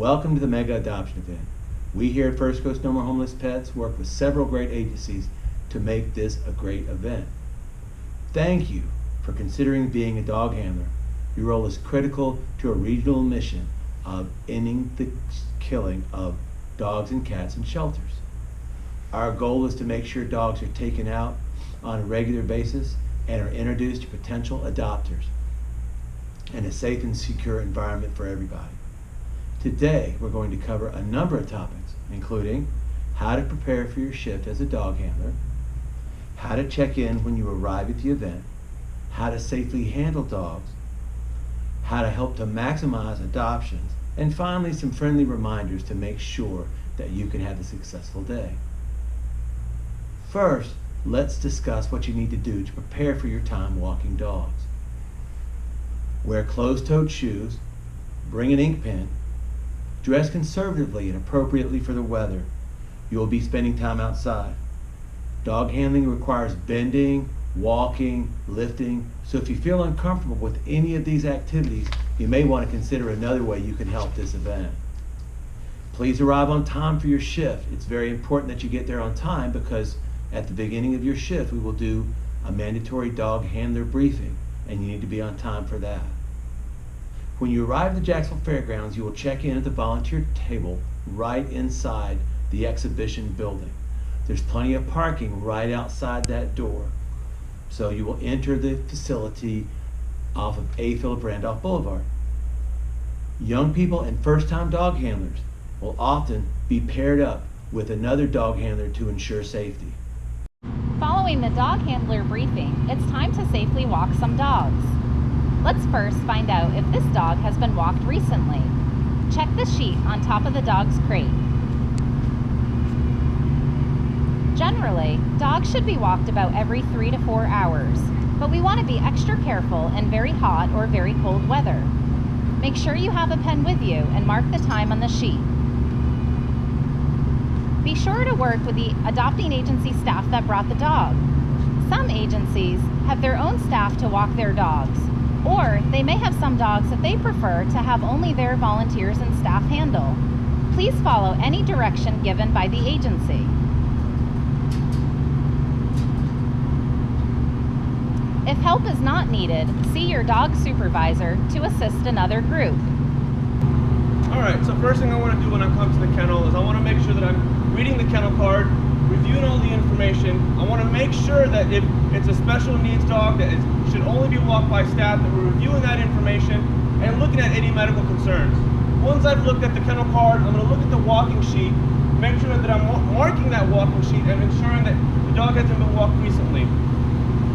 Welcome to the Mega Adoption Event. We here at First Coast No More Homeless Pets work with several great agencies to make this a great event. Thank you for considering being a dog handler. Your role is critical to a regional mission of ending the killing of dogs and cats in shelters. Our goal is to make sure dogs are taken out on a regular basis and are introduced to potential adopters in a safe and secure environment for everybody. Today, we're going to cover a number of topics, including how to prepare for your shift as a dog handler, how to check in when you arrive at the event, how to safely handle dogs, how to help to maximize adoptions, and finally, some friendly reminders to make sure that you can have a successful day. First, let's discuss what you need to do to prepare for your time walking dogs. Wear closed-toed shoes, bring an ink pen, dress conservatively and appropriately for the weather. You will be spending time outside. Dog handling requires bending, walking, lifting, so if you feel uncomfortable with any of these activities, you may want to consider another way you can help this event. Please arrive on time for your shift. It's very important that you get there on time because at the beginning of your shift, we will do a mandatory dog handler briefing, and you need to be on time for that. When you arrive at the Jacksonville Fairgrounds, you will check in at the volunteer table right inside the exhibition building. There's plenty of parking right outside that door. So you will enter the facility off of A. Philip Randolph Boulevard. Young people and first-time dog handlers will often be paired up with another dog handler to ensure safety. Following the dog handler briefing, it's time to safely walk some dogs. Let's first find out if this dog has been walked recently. Check the sheet on top of the dog's crate. Generally, dogs should be walked about every 3 to 4 hours, but we want to be extra careful in very hot or very cold weather. Make sure you have a pen with you and mark the time on the sheet. Be sure to work with the adopting agency staff that brought the dog. Some agencies have their own staff to walk their dogs, or they may have some dogs that they prefer to have only their volunteers and staff handle. Please follow any direction given by the agency. If help is not needed, see your dog supervisor to assist another group. Alright, so first thing I want to do when I come to the kennel is I want to make sure that I'm reading the kennel card, reviewing all the information. I want to make sure that if it's a special needs dog that should only be walked by staff, that we're reviewing that information and looking at any medical concerns. Once I've looked at the kennel card, I'm going to look at the walking sheet, make sure that I'm marking that walking sheet and ensuring that the dog hasn't been walked recently.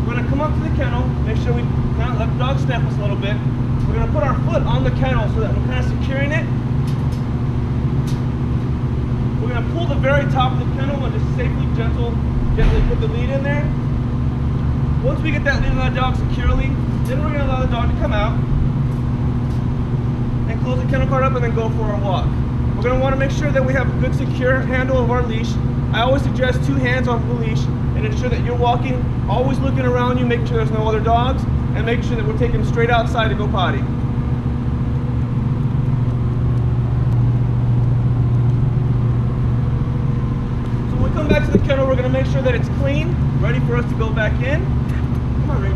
We're going to come up to the kennel, make sure we let the dog sniff us a little bit. We're going to put our foot on the kennel so that we're kind of securing it. We're going to pull the very top of the kennel and just gently put the lead in there. Once we get that lead on the dog securely, then we're going to allow the dog to come out and close the kennel card up and then go for our walk. We're going to want to make sure that we have a good secure handle of our leash. I always suggest 2 hands on the leash and ensure that you're walking, always looking around you, making sure there's no other dogs, and making sure that we're taking them straight outside to go potty. So when we come back to the kennel, we're going to make sure that it's clean, ready for us to go back in. Come on, Ray.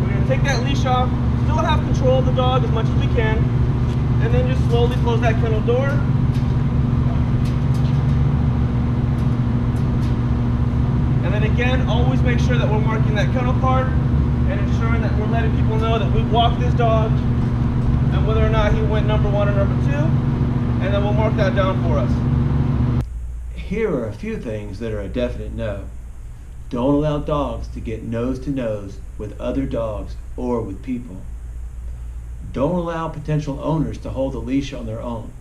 We're going to take that leash off, still have control of the dog as much as we can, and then just slowly close that kennel door. And then again, always make sure that we're marking that kennel card and ensuring that we're letting people know that we walked this dog and whether or not he went number 1 or number 2, and then we'll mark that down for us. Here are a few things that are a definite no. Don't allow dogs to get nose to nose with other dogs or with people. Don't allow potential owners to hold a leash on their own.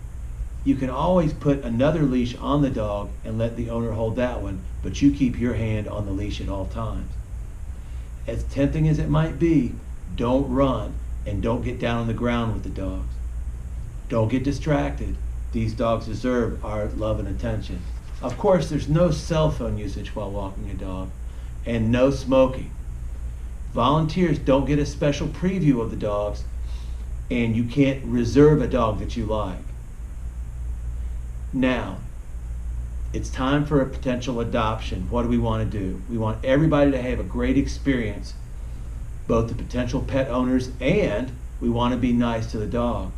You can always put another leash on the dog and let the owner hold that one, but you keep your hand on the leash at all times. As tempting as it might be, don't run and don't get down on the ground with the dogs. Don't get distracted. These dogs deserve our love and attention. Of course, there's no cell phone usage while walking a dog and no smoking. Volunteers don't get a special preview of the dogs and you can't reserve a dog that you like. Now, it's time for a potential adoption. What do we want to do? We want everybody to have a great experience, both the potential pet owners, and we want to be nice to the dogs.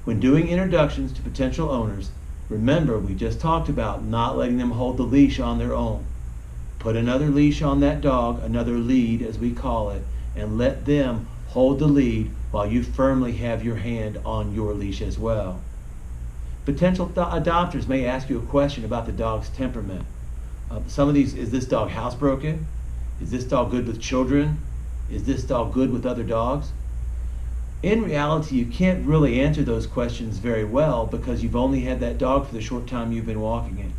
When doing introductions to potential owners, remember we just talked about not letting them hold the leash on their own. Put another leash on that dog, another lead as we call it, and let them hold the lead while you firmly have your hand on your leash as well. Potential adopters may ask you a question about the dog's temperament. Some of these, is this dog housebroken? Is this dog good with children? Is this dog good with other dogs? In reality, you can't really answer those questions very well because you've only had that dog for the short time you've been walking it.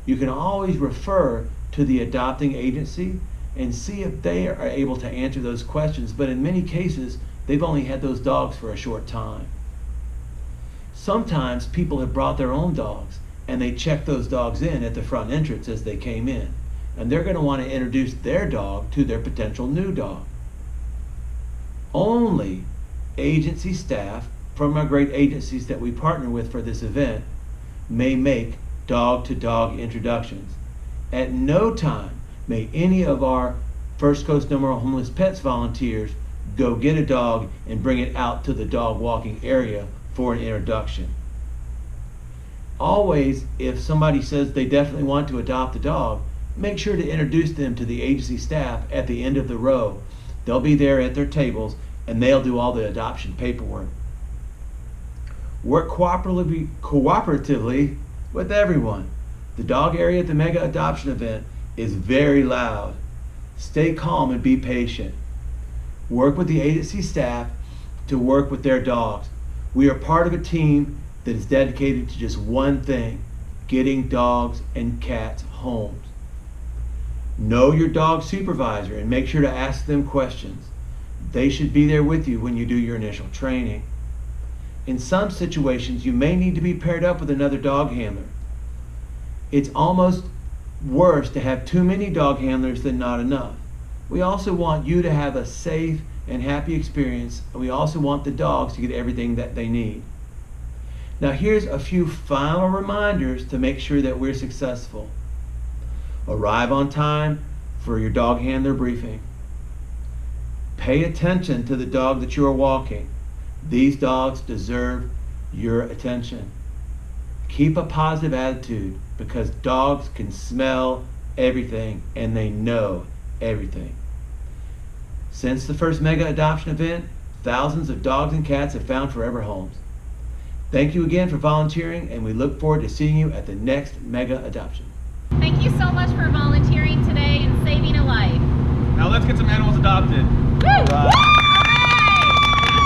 You can always refer to the adopting agency and see if they are able to answer those questions, but in many cases, they've only had those dogs for a short time. Sometimes people have brought their own dogs and they check those dogs in at the front entrance as they came in, and they're going to want to introduce their dog to their potential new dog. Only agency staff from our great agencies that we partner with for this event may make dog-to-dog introductions. At no time may any of our First Coast No More Homeless Pets volunteers go get a dog and bring it out to the dog walking area for an introduction. Always, if somebody says they definitely want to adopt a dog, make sure to introduce them to the agency staff at the end of the row. They'll be there at their tables and they'll do all the adoption paperwork. Work cooperatively with everyone. The dog area at the mega adoption event is very loud. Stay calm and be patient. Work with the agency staff to work with their dogs. We are part of a team that is dedicated to just one thing: getting dogs and cats homes. Know your dog supervisor and make sure to ask them questions. They should be there with you when you do your initial training. In some situations, you may need to be paired up with another dog handler. It's almost worse to have too many dog handlers than not enough. We also want you to have a safe and happy experience, and we also want the dogs to get everything that they need. Now here's a few final reminders to make sure that we're successful. Arrive on time for your dog handler briefing. Pay attention to the dog that you are walking. These dogs deserve your attention. Keep a positive attitude because dogs can smell everything and they know everything. Since the first mega adoption event, thousands of dogs and cats have found forever homes. Thank you again for volunteering, and we look forward to seeing you at the next mega adoption. Thank you so much for volunteering today and saving a life. Now let's get some animals adopted. Woo! Right.